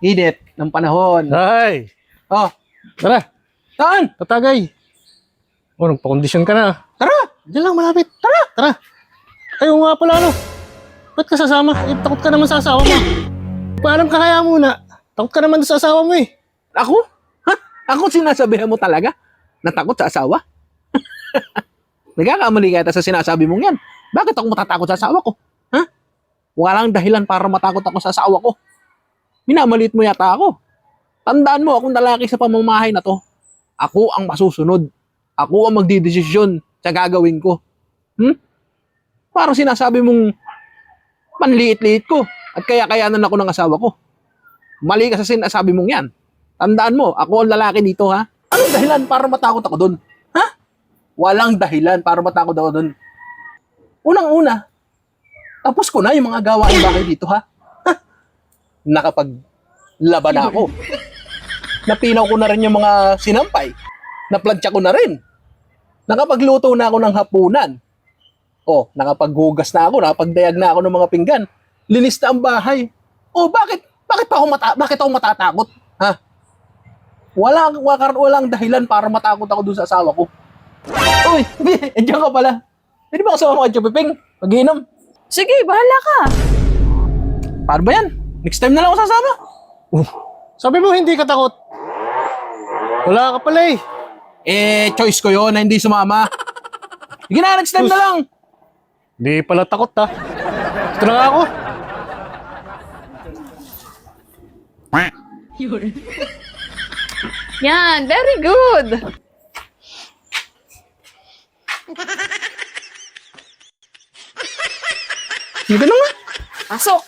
Init ng panahon. Ay! Oh, Tara! saan? Tatagay! Oh, nagpa-kondisyon ka na. Tara! Diyan lang, malapit. Tara! Tara! Ayaw nga pala, ano? Ba't ka sasama? Eh, takot ka naman sa asawa mo. Paalam ka kaya muna. Takot ka naman sa asawa mo eh. Ako? Ha? Ako sinasabihan mo talaga? Natakot sa asawa? Nagkakamali ka yata sa sinasabi mong yan. Bakit ako matatakot sa asawa ko? Ha? Walang dahilan para matakot ako sa asawa ko. Minamalit mo yata ako. Tandaan mo, akong lalaki sa pamamahay na to. Ako ang masusunod. Ako ang magdidesisyon sa gagawin ko. Parang sinasabi mong panliit-liit ko at kaya-kayanan ako ng asawa ko. Mali ka sa sinasabi mong yan. Tandaan mo, ako ang lalaki dito, ha? Anong dahilan para matakot ako doon? Ha? Walang dahilan para matakot ako doon. Unang-una, tapos ko na yung mga gawain bagay dito, ha? Nakapaglaban na ako. Napinaw ko na rin yung mga sinampay. Naplantsa ko na rin. Nakapagluto na ako ng hapunan. Oh, nakapaghugas na ako, nakapagdayag na ako ng mga pinggan. Linis na ang bahay. Oh, bakit ako matatakot? Ha? Walang dahilan para matakot ako doon sa asawa ko. Uy, andiyan ka pala. Pwede ba kasama ka, Chupiping? Mag-inom. Sige, bahala ka. Paano ba yan? Next time na lang ako sasama. Sabi mo hindi ka takot. Wala ka pala eh. Choice ko yon na hindi sumama. Sige na, next time na lang. Hindi pala takot ha. Ito na nga ako. Yan, very good. Sige na nga. Pasok.